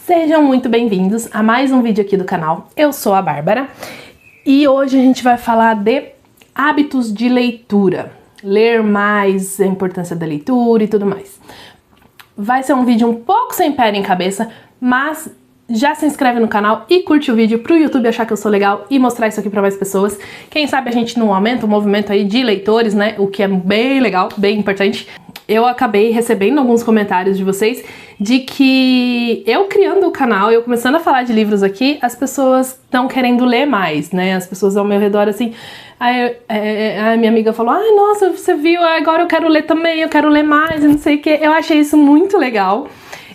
Sejam muito bem-vindos a mais um vídeo aqui do canal. Eu sou a Bárbara e hoje a gente vai falar de hábitos de leitura. Ler mais, a importância da leitura e tudo mais. Vai ser um vídeo um pouco sem pé nem cabeça, mas já se inscreve no canal e curte o vídeo pro YouTube achar que eu sou legal e mostrar isso aqui pra mais pessoas. Quem sabe a gente não aumenta o movimento aí de leitores, né? O que é bem legal, bem importante. Eu acabei recebendo alguns comentários de vocês de que eu criando o canal, eu começando a falar de livros aqui, as pessoas estão querendo ler mais, né? As pessoas ao meu redor assim, a minha amiga falou, ai nossa, você viu, agora eu quero ler também, eu quero ler mais e não sei o que. Eu achei isso muito legal.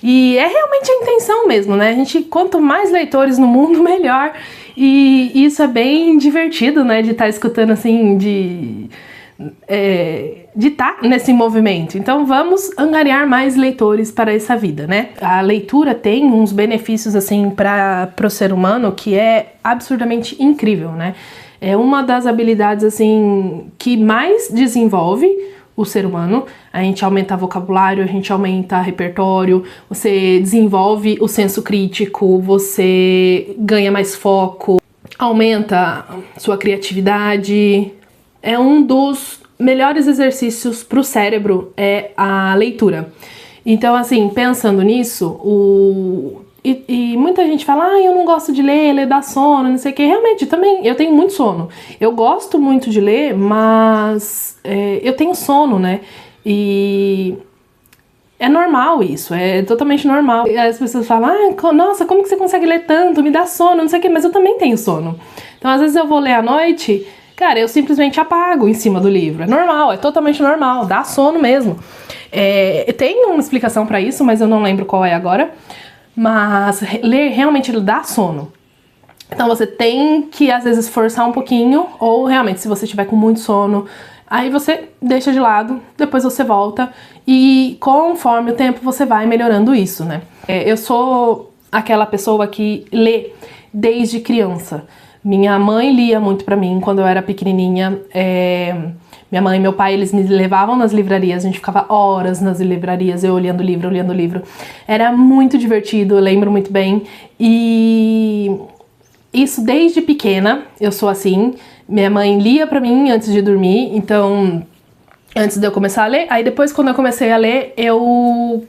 E é realmente a intenção mesmo, né? A gente, quanto mais leitores no mundo, melhor. E isso é bem divertido, né? De estar escutando assim, de estar nesse movimento. Então vamos angariar mais leitores para essa vida, né? A leitura tem uns benefícios assim para o ser humano que é absurdamente incrível, né? É uma das habilidades assim que mais desenvolve o ser humano. A gente aumenta vocabulário, a gente aumenta repertório, você desenvolve o senso crítico, você ganha mais foco, aumenta sua criatividade. É um dos melhores exercícios para o cérebro, é a leitura. Então, assim, pensando nisso, E muita gente fala, eu não gosto de ler dá sono, não sei o que. Realmente, também, eu tenho muito sono. Eu gosto muito de ler, mas eu tenho sono, né? E é normal isso, é totalmente normal. E as pessoas falam, nossa, como que você consegue ler tanto? Me dá sono, não sei o que, mas eu também tenho sono. Então, às vezes eu vou ler à noite, cara, eu simplesmente apago em cima do livro. É normal, é totalmente normal, dá sono mesmo. Tem uma explicação pra isso, mas eu não lembro qual é agora. Mas ler realmente ele dá sono. Então você tem que às vezes forçar um pouquinho, ou realmente se você estiver com muito sono, aí você deixa de lado, depois você volta e conforme o tempo você vai melhorando isso, né? Eu sou aquela pessoa que lê desde criança. Minha mãe lia muito pra mim quando eu era pequenininha. Minha mãe e meu pai, eles me levavam nas livrarias, a gente ficava horas nas livrarias, eu olhando livro. Era muito divertido, eu lembro muito bem. E isso desde pequena, eu sou assim. Minha mãe lia pra mim antes de dormir, então, antes de eu começar a ler. Aí depois, quando eu comecei a ler, eu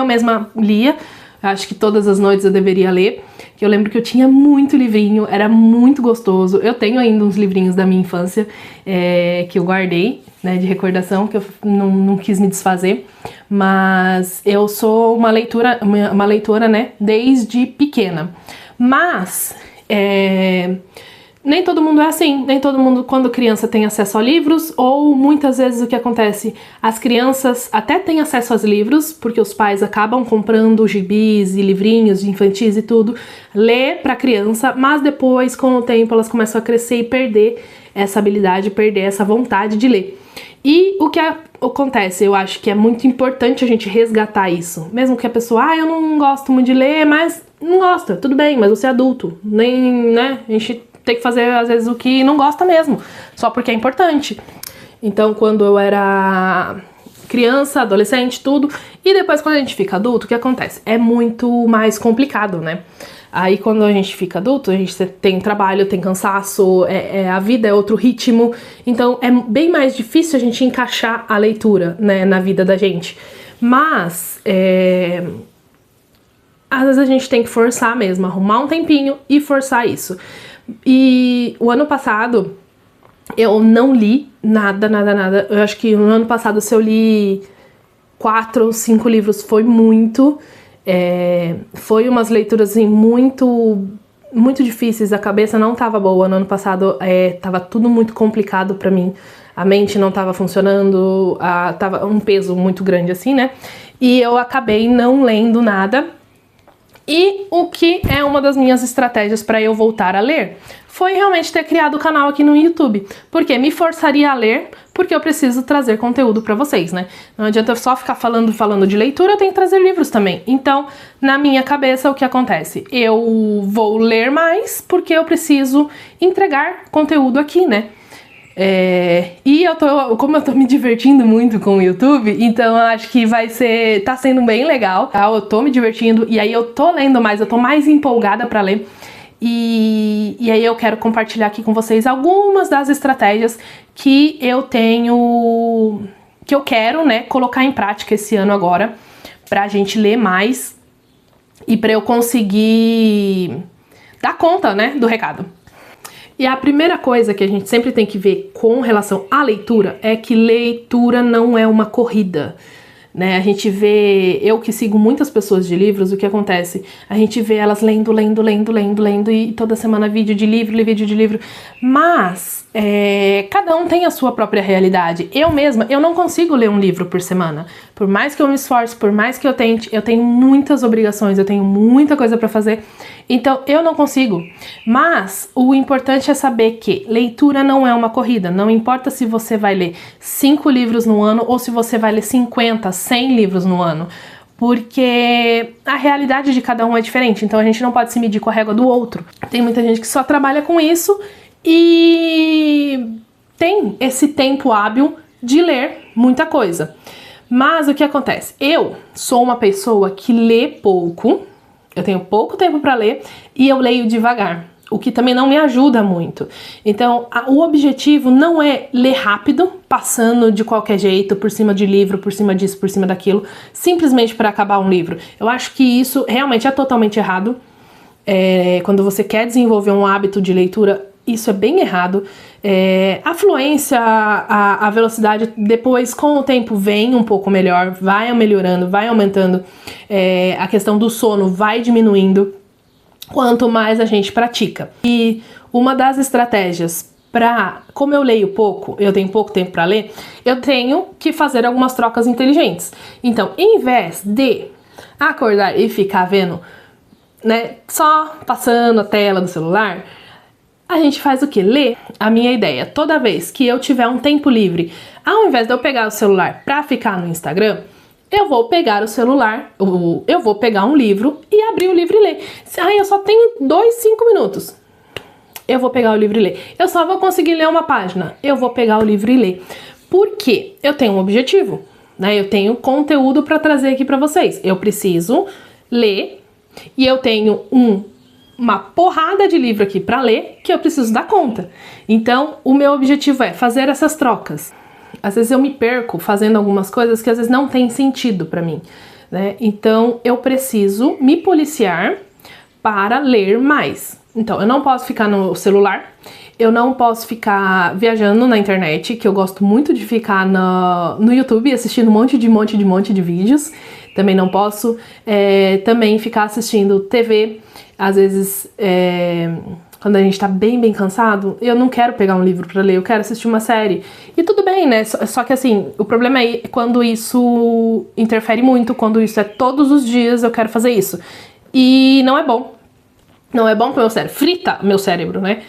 mesma lia. Acho que todas as noites eu deveria ler. Eu lembro que eu tinha muito livrinho, era muito gostoso. Eu tenho ainda uns livrinhos da minha infância que eu guardei, né, de recordação, que eu não quis me desfazer. Mas eu sou uma leitora, né, desde pequena. Mas nem todo mundo é assim, nem todo mundo quando criança tem acesso a livros, ou muitas vezes o que acontece, as crianças até têm acesso aos livros, porque os pais acabam comprando gibis e livrinhos infantis e tudo, lê pra criança, mas depois com o tempo elas começam a crescer e perder essa habilidade, perder essa vontade de ler. E o que acontece, eu acho que é muito importante a gente resgatar isso, mesmo que a pessoa, eu não gosto muito de ler, mas não gosta, tudo bem, mas você é adulto, nem, né, a gente tem que fazer, às vezes, o que não gosta mesmo, só porque é importante. Então, quando eu era criança, adolescente, tudo, e depois quando a gente fica adulto, o que acontece? É muito mais complicado, né? Aí, quando a gente fica adulto, a gente tem trabalho, tem cansaço, a vida é outro ritmo, então é bem mais difícil a gente encaixar a leitura, né, na vida da gente. Mas, às vezes a gente tem que forçar mesmo, arrumar um tempinho e forçar isso. E o ano passado eu não li nada. Eu acho que no ano passado, se eu li 4 ou 5 livros, foi muito. Foi umas leituras assim, muito difíceis, a cabeça não tava boa. No ano passado tava tudo muito complicado pra mim. A mente não tava funcionando, tava um peso muito grande assim, né? E eu acabei não lendo nada. E o que é uma das minhas estratégias para eu voltar a ler foi realmente ter criado o canal aqui no YouTube, porque me forçaria a ler, porque eu preciso trazer conteúdo para vocês, né? Não adianta eu só ficar falando de leitura, eu tenho que trazer livros também. Então, na minha cabeça, o que acontece? Eu vou ler mais porque eu preciso entregar conteúdo aqui, né? E como eu tô me divertindo muito com o YouTube, então eu acho que tá sendo bem legal, tá? Eu tô me divertindo e aí eu tô lendo mais, eu tô mais empolgada pra ler. E aí eu quero compartilhar aqui com vocês algumas das estratégias que eu quero, né, colocar em prática esse ano agora, pra gente ler mais e pra eu conseguir dar conta, né, do recado. E a primeira coisa que a gente sempre tem que ver com relação à leitura é que leitura não é uma corrida, né? A gente vê, eu que sigo muitas pessoas de livros, o que acontece? A gente vê elas lendo e toda semana vídeo de livro, mas cada um tem a sua própria realidade. Eu mesma, eu não consigo ler um livro por semana. Por mais que eu me esforce, por mais que eu tente, eu tenho muitas obrigações, eu tenho muita coisa pra fazer, então eu não consigo. Mas o importante é saber que leitura não é uma corrida, não importa se você vai ler 5 livros no ano ou se você vai ler 50, 100 livros no ano, porque a realidade de cada um é diferente, então a gente não pode se medir com a régua do outro. Tem muita gente que só trabalha com isso e tem esse tempo hábil de ler muita coisa. Mas o que acontece? Eu sou uma pessoa que lê pouco, eu tenho pouco tempo para ler e eu leio devagar, o que também não me ajuda muito. Então, o objetivo não é ler rápido, passando de qualquer jeito, por cima de livro, por cima disso, por cima daquilo, simplesmente para acabar um livro. Eu acho que isso realmente é totalmente errado. Quando você quer desenvolver um hábito de leitura, isso é bem errado. A fluência, a velocidade, depois com o tempo vem um pouco melhor, vai melhorando, vai aumentando. A questão do sono vai diminuindo quanto mais a gente pratica. E uma das estratégias como eu leio pouco, eu tenho pouco tempo para ler, eu tenho que fazer algumas trocas inteligentes. Então, em vez de acordar e ficar vendo, né, só passando a tela do celular, a gente faz o que? Lê. A minha ideia, toda vez que eu tiver um tempo livre, ao invés de eu pegar o celular pra ficar no Instagram, eu vou pegar o celular, eu vou pegar um livro e abrir o livro e ler. Eu só tenho 5 minutos. Eu vou pegar o livro e ler. Eu só vou conseguir ler uma página. Eu vou pegar o livro e ler. Por quê? Eu tenho um objetivo, né? Eu tenho conteúdo pra trazer aqui pra vocês. Eu preciso ler e eu tenho uma porrada de livro aqui para ler que eu preciso dar conta. Então, o meu objetivo é fazer essas trocas. Às vezes eu me perco fazendo algumas coisas que às vezes não tem sentido para mim, né? Então, eu preciso me policiar para ler mais. Então, eu não posso ficar no celular, eu não posso ficar viajando na internet, que eu gosto muito de ficar no YouTube assistindo um monte de vídeos. Também não posso também ficar assistindo TV. Às vezes, quando a gente tá bem cansado, eu não quero pegar um livro pra ler, eu quero assistir uma série. E tudo bem, né? Só que assim, o problema é quando isso interfere muito, quando isso é todos os dias eu quero fazer isso. E não é bom. Não é bom pro meu cérebro. Frita meu cérebro, né?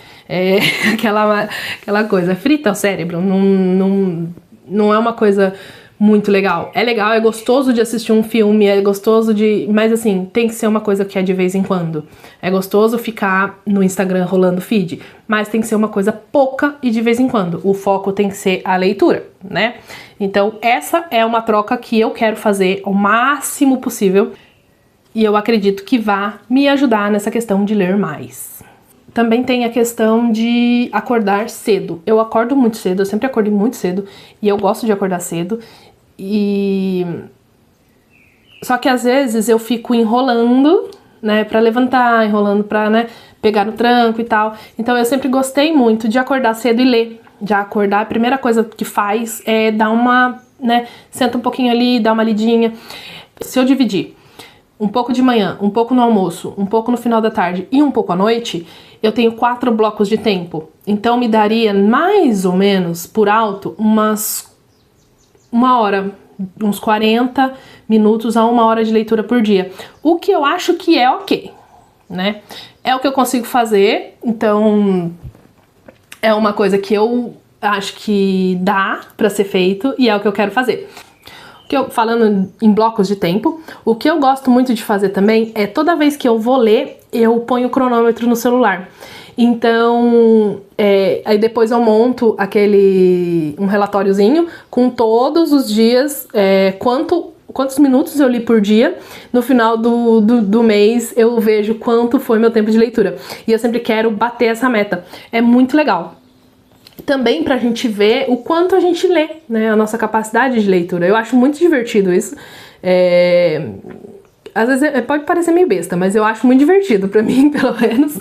Aquela coisa, frita o cérebro. Não é uma coisa muito legal. É legal, é gostoso de assistir um filme, é gostoso de... Mas assim, tem que ser uma coisa que é de vez em quando. É gostoso ficar no Instagram rolando feed, mas tem que ser uma coisa pouca e de vez em quando. O foco tem que ser a leitura, né? Então, essa é uma troca que eu quero fazer o máximo possível e eu acredito que vai me ajudar nessa questão de ler mais. Também tem a questão de acordar cedo. Eu acordo muito cedo, eu sempre acordei muito cedo e eu gosto de acordar cedo. Só que às vezes eu fico enrolando, né, pra levantar, enrolando pra, né, pegar no tranco e tal. Então eu sempre gostei muito de acordar cedo e ler. De acordar, a primeira coisa que faz é dar uma, né, senta um pouquinho ali, dá uma lidinha. Se eu dividir um pouco de manhã, um pouco no almoço, um pouco no final da tarde e um pouco à noite, eu tenho 4 blocos de tempo. Então me daria mais ou menos, por alto, uma hora, uns 40 minutos a 1 hora de leitura por dia. O que eu acho que é ok, né? É o que eu consigo fazer, então é uma coisa que eu acho que dá pra ser feito e é o que eu quero fazer. Falando em blocos de tempo, o que eu gosto muito de fazer também é toda vez que eu vou ler, eu ponho o cronômetro no celular. Então, aí depois eu monto um relatóriozinho com todos os dias, quantos minutos eu li por dia. No final do mês eu vejo quanto foi meu tempo de leitura. E eu sempre quero bater essa meta. É muito legal. Também pra gente ver o quanto a gente lê, né? A nossa capacidade de leitura. Eu acho muito divertido isso. Às vezes pode parecer meio besta, mas eu acho muito divertido pra mim, pelo menos.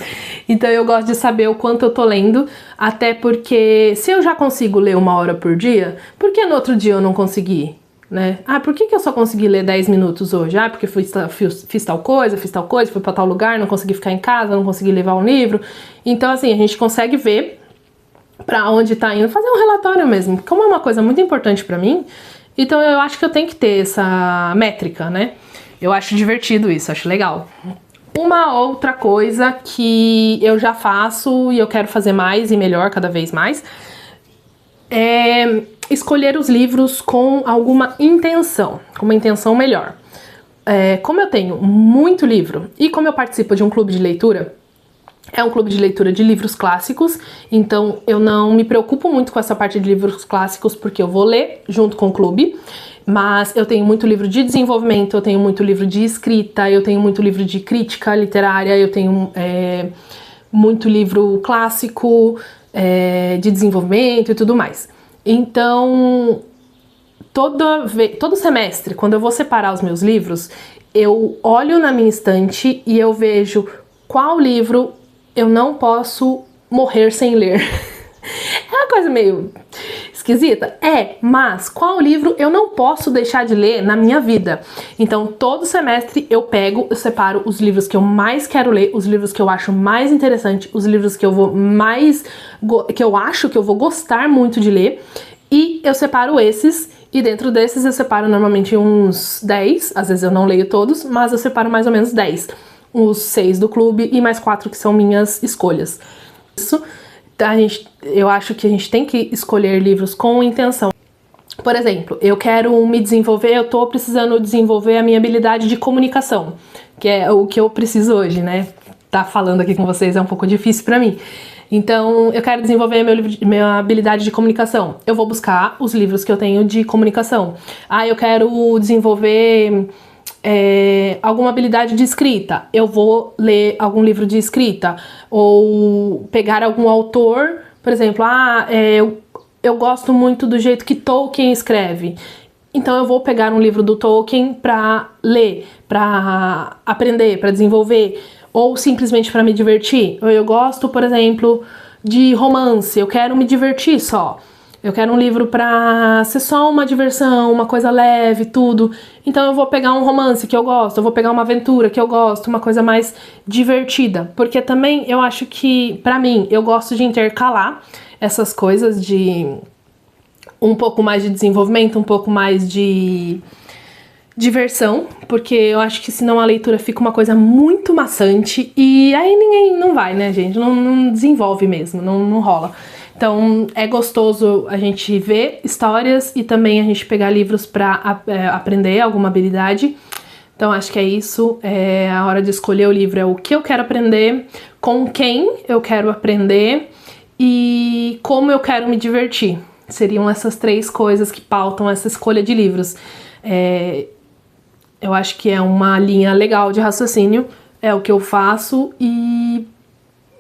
Então eu gosto de saber o quanto eu tô lendo, até porque se eu já consigo ler 1 hora por dia, por que no outro dia eu não consegui? Né? Por que eu só consegui ler 10 minutos hoje? Porque fiz tal coisa, fui pra tal lugar, não consegui ficar em casa, não consegui levar um livro. Então assim, a gente consegue ver pra onde tá indo, fazer um relatório mesmo. Como é uma coisa muito importante pra mim, então eu acho que eu tenho que ter essa métrica, né? Eu acho divertido isso, acho legal. Uma outra coisa que eu já faço e eu quero fazer mais e melhor cada vez mais é escolher os livros com alguma intenção, com uma intenção melhor. Como eu tenho muito livro e como eu participo de um clube de leitura, é um clube de leitura de livros clássicos, então eu não me preocupo muito com essa parte de livros clássicos porque eu vou ler junto com o clube. Mas eu tenho muito livro de desenvolvimento, eu tenho muito livro de escrita, eu tenho muito livro de crítica literária, eu tenho muito livro clássico, de desenvolvimento e tudo mais. Então, todo semestre, quando eu vou separar os meus livros, eu olho na minha estante e eu vejo qual livro eu não posso morrer sem ler. É uma coisa meio esquisita? Mas qual livro eu não posso deixar de ler na minha vida? Então, todo semestre eu separo os livros que eu mais quero ler, os livros que eu acho mais interessante, os livros que eu que eu acho que eu vou gostar muito de ler, e eu separo esses, e dentro desses eu separo normalmente uns 10, às vezes eu não leio todos, mas eu separo mais ou menos 10. Os 6 do clube e mais 4 que são minhas escolhas. Isso. Eu acho que a gente tem que escolher livros com intenção. Por exemplo, eu quero me desenvolver, eu tô precisando desenvolver a minha habilidade de comunicação, que é o que eu preciso hoje, né? Tá falando aqui com vocês é um pouco difícil pra mim. Então, eu quero desenvolver minha habilidade de comunicação. Eu vou buscar os livros que eu tenho de comunicação. Eu quero desenvolver alguma habilidade de escrita, eu vou ler algum livro de escrita, ou pegar algum autor, por exemplo, eu gosto muito do jeito que Tolkien escreve, então eu vou pegar um livro do Tolkien pra ler, pra aprender, pra desenvolver, ou simplesmente pra me divertir. Eu gosto, por exemplo, de romance, eu quero me divertir só. Eu quero um livro pra ser só uma diversão, uma coisa leve, tudo. Então eu vou pegar um romance que eu gosto, eu vou pegar uma aventura que eu gosto, uma coisa mais divertida. Porque também eu acho que, pra mim, eu gosto de intercalar essas coisas de um pouco mais de desenvolvimento, um pouco mais de diversão, porque eu acho que senão a leitura fica uma coisa muito maçante e aí ninguém não vai, né, gente? Não desenvolve mesmo, não rola. Então é gostoso a gente ver histórias e também a gente pegar livros para aprender alguma habilidade. Então acho que é isso, a hora de escolher o livro é o que eu quero aprender, com quem eu quero aprender e como eu quero me divertir. Seriam essas 3 coisas que pautam essa escolha de livros. Eu acho que é uma linha legal de raciocínio, é o que eu faço e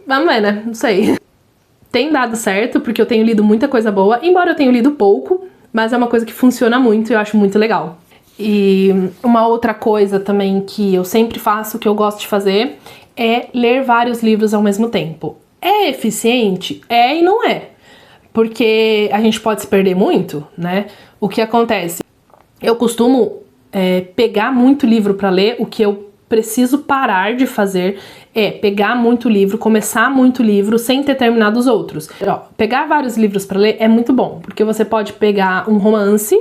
vamos ver, né? Não sei. Tem dado certo, porque eu tenho lido muita coisa boa, embora eu tenha lido pouco, mas é uma coisa que funciona muito e eu acho muito legal. E uma outra coisa também que eu sempre faço, que eu gosto de fazer, é ler vários livros ao mesmo tempo. É eficiente? É e não é. Porque a gente pode se perder muito, né? O que acontece? Eu costumo pegar muito livro para ler, o que eu preciso parar de fazer pegar muito livro, começar muito livro sem ter terminado os outros. Pegar vários livros para ler é muito bom, porque você pode pegar um romance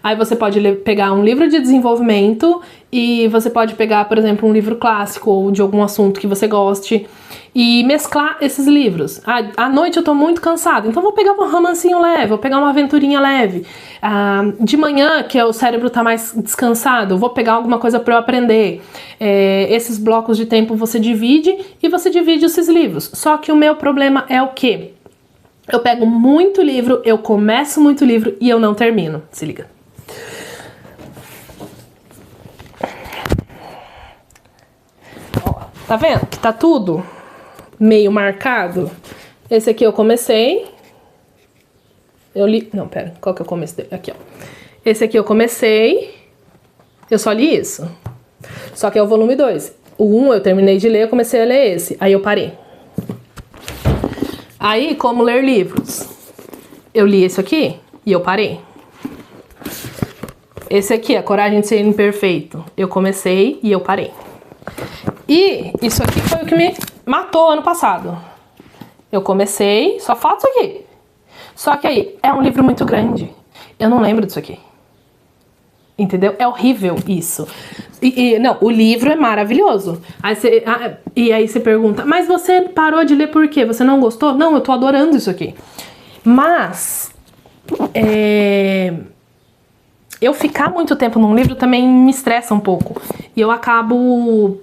Aí você pode pegar um livro de desenvolvimento e você pode pegar, por exemplo, um livro clássico ou de algum assunto que você goste e mesclar esses livros. À noite eu tô muito cansada, então vou pegar um romancinho leve, vou pegar uma aventurinha leve. De manhã, que o cérebro tá mais descansado, vou pegar alguma coisa para eu aprender. Esses blocos de tempo você divide e você divide esses livros. Só que o meu problema é o quê? Eu pego muito livro, eu começo muito livro e eu não termino. Se liga. Ó, tá vendo que tá tudo meio marcado? Esse aqui eu comecei. Eu li... Não, pera. Qual que eu comecei? Aqui, ó. Esse aqui eu comecei. Eu só li isso. Só que é o volume 2. O 1 eu terminei de ler, eu comecei a ler esse. Aí eu parei. Aí, como ler livros? Eu li esse aqui e eu parei. Esse aqui, A Coragem de Ser Imperfeito. Eu comecei e eu parei. E isso aqui foi o que me matou ano passado. Eu comecei, só falta isso aqui. Só que aí, é um livro muito grande. Eu não lembro disso aqui. Entendeu? É horrível isso. Não, o livro é maravilhoso. E aí você pergunta, mas você parou de ler por quê? Você não gostou? Não, eu tô adorando isso aqui. Mas... eu ficar muito tempo num livro também me estressa um pouco. E eu acabo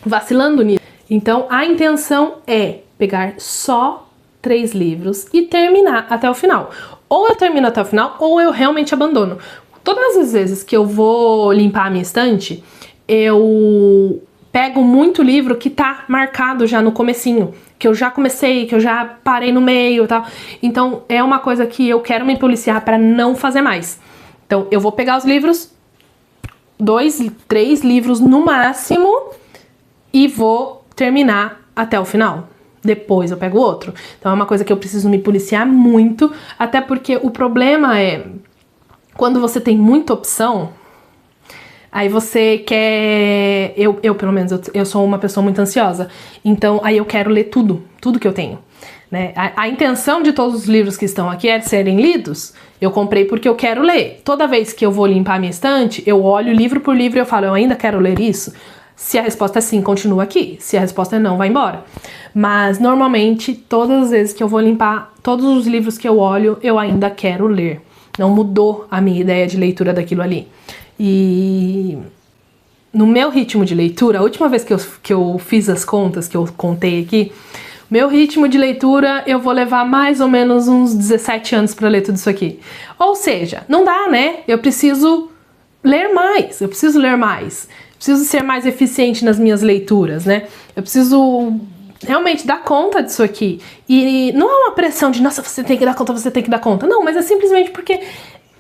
vacilando nisso. Então, a intenção é pegar só 3 livros e terminar até o final. Ou eu termino até o final, ou eu realmente abandono. Todas as vezes que eu vou limpar a minha estante, eu pego muito livro que tá marcado já no comecinho, que eu já comecei, que eu já parei no meio e tal. Então, é uma coisa que eu quero me policiar para não fazer mais. Então, eu vou pegar os livros, 2, 3 livros no máximo, e vou terminar até o final. Depois eu pego outro. Então, é uma coisa que eu preciso me policiar muito, até porque o problema é... Quando você tem muita opção, aí você quer... Eu pelo menos, eu sou uma pessoa muito ansiosa. Então, aí eu quero ler tudo que eu tenho. Né? A intenção de todos os livros que estão aqui é serem lidos. Eu comprei porque eu quero ler. Toda vez que eu vou limpar a minha estante, eu olho livro por livro e eu falo, eu ainda quero ler isso? Se a resposta é sim, continua aqui. Se a resposta é não, vai embora. Mas, normalmente, todas as vezes que eu vou limpar, todos os livros que eu olho, eu ainda quero ler. Não mudou a minha ideia de leitura daquilo ali. E no meu ritmo de leitura, a última vez que eu fiz as contas, que eu contei aqui, meu ritmo de leitura, eu vou levar mais ou menos uns 17 anos para ler tudo isso aqui. Ou seja, não dá, né? Eu preciso ler mais, eu preciso ler mais. Preciso ser mais eficiente nas minhas leituras, né? Eu preciso realmente dar conta disso aqui. E não é uma pressão de, nossa, você tem que dar conta, você tem que dar conta. Não, mas é simplesmente porque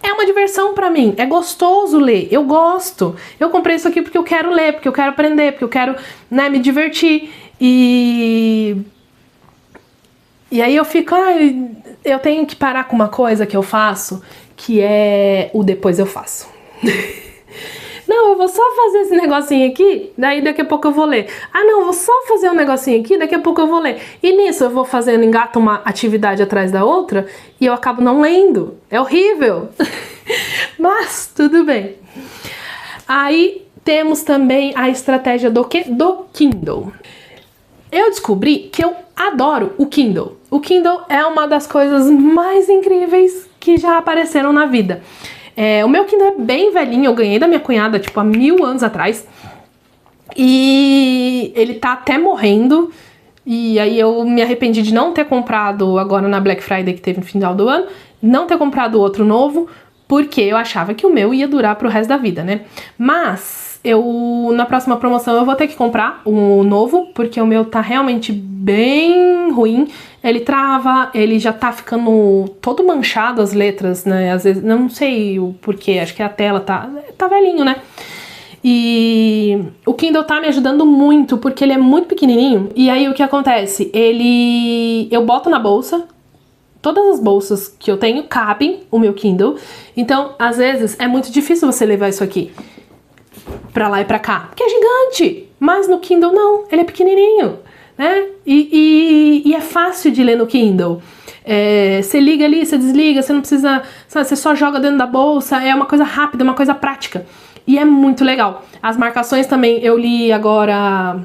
é uma diversão pra mim. É gostoso ler, eu gosto. Eu comprei isso aqui porque eu quero ler, porque eu quero aprender, porque eu quero, né, me divertir. E aí eu fico, eu tenho que parar com uma coisa que eu faço, que é o depois eu faço. Não, eu vou só fazer esse negocinho aqui, daí daqui a pouco eu vou ler. Ah, não, eu vou só fazer um negocinho aqui, daqui a pouco eu vou ler. E nisso eu vou fazendo, engato uma atividade atrás da outra e eu acabo não lendo. É horrível. Mas tudo bem. Aí temos também a estratégia do quê? Do Kindle. Eu descobri que eu adoro o Kindle. O Kindle é uma das coisas mais incríveis que já apareceram na vida. O meu Kindle é bem velhinho, eu ganhei da minha cunhada, tipo, há 1000 anos atrás. E ele tá até morrendo. E aí eu me arrependi de não ter comprado agora na Black Friday que teve no final do ano, não ter comprado outro novo, porque eu achava que o meu ia durar pro resto da vida, né? Mas na próxima promoção eu vou ter que comprar um novo, porque o meu tá realmente bem ruim. Ele trava, ele já tá ficando todo manchado as letras, né? Às vezes, não sei o porquê, acho que a tela tá velhinho, né? E o Kindle tá me ajudando muito, porque ele é muito pequenininho. E aí o que acontece? Eu boto na bolsa, todas as bolsas que eu tenho cabem o meu Kindle. Então, às vezes, é muito difícil você levar isso aqui pra lá e pra cá, porque é gigante. Mas no Kindle não, ele é pequenininho, né? E é fácil de ler no Kindle. Você liga ali, você desliga, você não precisa, sabe, você só joga dentro da bolsa, é uma coisa rápida, uma coisa prática. E é muito legal. As marcações também, eu li agora,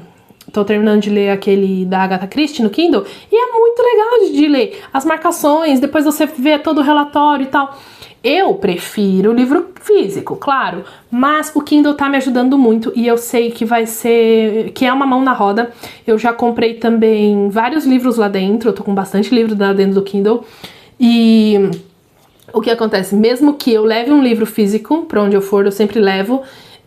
tô terminando de ler aquele da Agatha Christie no Kindle, e é muito legal de ler. As marcações, depois você vê todo o relatório e tal. Eu prefiro o livro físico, claro, mas o Kindle tá me ajudando muito e eu sei que vai ser, que é uma mão na roda. Eu já comprei também vários livros lá dentro, eu tô com bastante livro lá dentro do Kindle. E o que acontece? Mesmo que eu leve um livro físico pra onde eu for, eu sempre levo,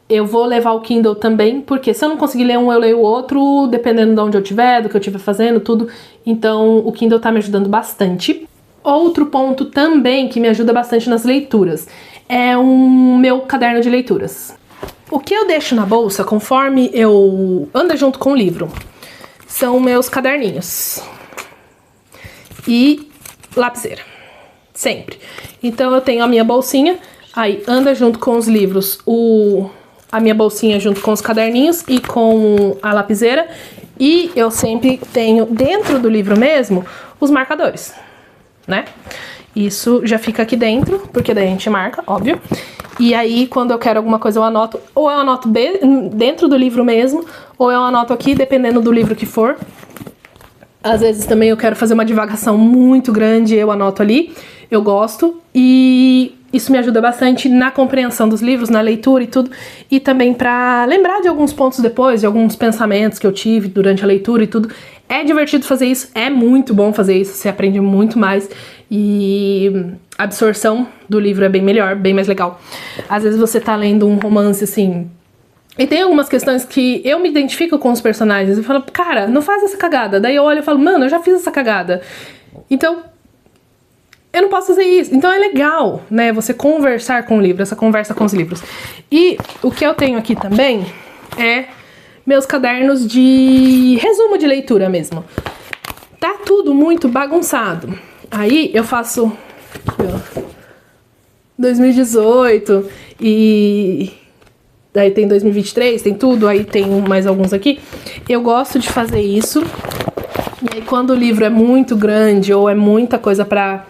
eu vou levar o Kindle também, porque se eu não conseguir ler um, eu leio o outro, dependendo de onde eu estiver, do que eu estiver fazendo, tudo. Então o Kindle tá me ajudando bastante. Outro ponto também que me ajuda bastante nas leituras é o meu caderno de leituras. O que eu deixo na bolsa conforme eu ando junto com o livro são meus caderninhos e lapiseira, sempre. Então eu tenho a minha bolsinha, aí anda junto com os livros a minha bolsinha junto com os caderninhos e com a lapiseira, e eu sempre tenho dentro do livro mesmo os marcadores, né? Isso já fica aqui dentro, porque daí a gente marca, óbvio. E aí, quando eu quero alguma coisa, eu anoto, ou eu anoto dentro do livro mesmo, ou eu anoto aqui, dependendo do livro que for. Às vezes também eu quero fazer uma divagação muito grande, eu anoto ali, eu gosto. E isso me ajuda bastante na compreensão dos livros, na leitura e tudo. E também pra lembrar de alguns pontos depois, de alguns pensamentos que eu tive durante a leitura e tudo. É divertido fazer isso, é muito bom fazer isso, você aprende muito mais e a absorção do livro é bem melhor, bem mais legal. Às vezes você tá lendo um romance assim, e tem algumas questões que eu me identifico com os personagens, eu falo, cara, não faz essa cagada. Daí eu olho e falo, mano, eu já fiz essa cagada. Então, eu não posso fazer isso. Então é legal, né, você conversar com o livro, essa conversa com os livros. E o que eu tenho aqui também é meus cadernos de resumo de leitura mesmo. Tá tudo muito bagunçado. Aí eu faço 2018 e daí tem 2023, tem tudo, aí tem mais alguns aqui. Eu gosto de fazer isso. E aí quando o livro é muito grande ou é muita coisa pra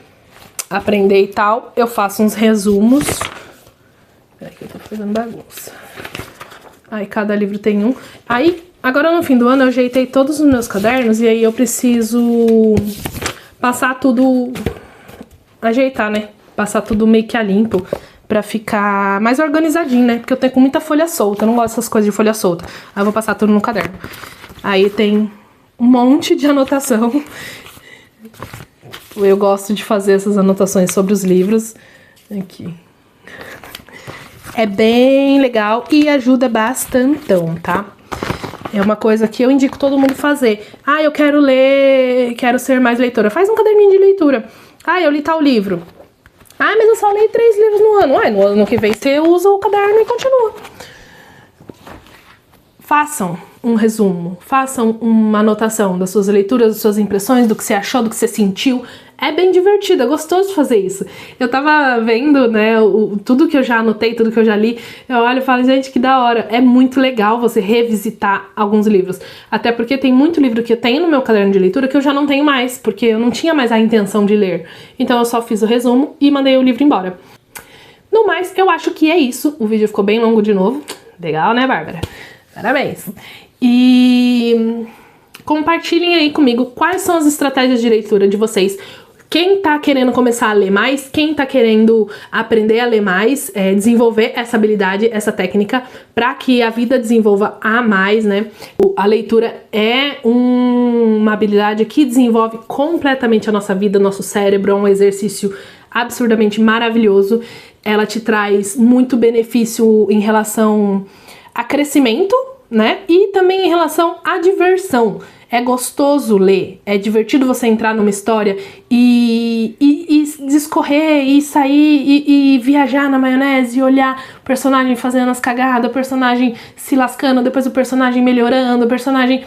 aprender e tal, eu faço uns resumos. Peraí que eu tô fazendo bagunça. Aí cada livro tem um. Aí, agora no fim do ano eu ajeitei todos os meus cadernos e aí eu preciso passar tudo, ajeitar, né? Passar tudo meio que a limpo pra ficar mais organizadinho, né? Porque eu tenho com muita folha solta, eu não gosto dessas coisas de folha solta. Aí eu vou passar tudo no caderno. Aí tem um monte de anotação. Eu gosto de fazer essas anotações sobre os livros. Aqui. É bem legal e ajuda bastantão, tá? É uma coisa que eu indico todo mundo fazer. Ah, eu quero ler, quero ser mais leitora. Faz um caderninho de leitura. Ah, eu li tal livro. Ah, mas eu só li 3 livros no ano. Ah, no ano que vem você usa o caderno e continua. Façam um resumo, façam uma anotação das suas leituras, das suas impressões, do que você achou, do que você sentiu. É bem divertido, é gostoso de fazer isso. Eu tava vendo, né, tudo que eu já anotei, tudo que eu já li, eu olho e falo, gente, que da hora. É muito legal você revisitar alguns livros. Até porque tem muito livro que eu tenho no meu caderno de leitura que eu já não tenho mais, porque eu não tinha mais a intenção de ler. Então eu só fiz o resumo e mandei o livro embora. No mais, eu acho que é isso. O vídeo ficou bem longo de novo. Legal, né, Bárbara? Parabéns! E compartilhem aí comigo quais são as estratégias de leitura de vocês. Quem tá querendo começar a ler mais, quem tá querendo aprender a ler mais, desenvolver essa habilidade, essa técnica, para que a vida desenvolva a mais, né? A leitura é uma habilidade que desenvolve completamente a nossa vida, nosso cérebro, é um exercício absurdamente maravilhoso. Ela te traz muito benefício em relação a crescimento, né? E também em relação à diversão. É gostoso ler, é divertido você entrar numa história e discorrer e sair e viajar na maionese e olhar o personagem fazendo as cagadas, o personagem se lascando, depois o personagem melhorando, o personagem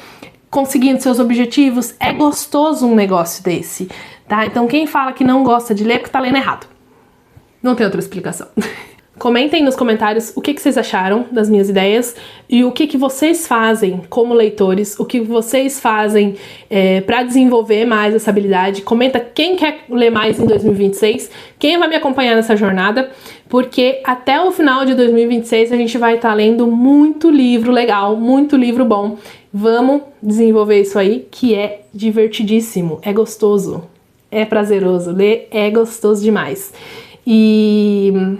conseguindo seus objetivos. É gostoso um negócio desse, tá? Então quem fala que não gosta de ler é porque tá lendo errado. Não tem outra explicação. Comentem nos comentários o que vocês acharam das minhas ideias e o que vocês fazem como leitores, o que vocês fazem para desenvolver mais essa habilidade. Comenta quem quer ler mais em 2026, quem vai me acompanhar nessa jornada, porque até o final de 2026 a gente vai estar lendo muito livro legal, muito livro bom. Vamos desenvolver isso aí, que é divertidíssimo, é gostoso, é prazeroso, ler é gostoso demais. E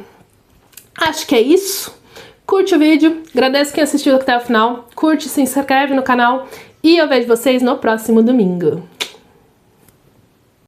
acho que é isso. Curte o vídeo, agradeço quem assistiu até o final, curte, se inscreve no canal e eu vejo vocês no próximo domingo.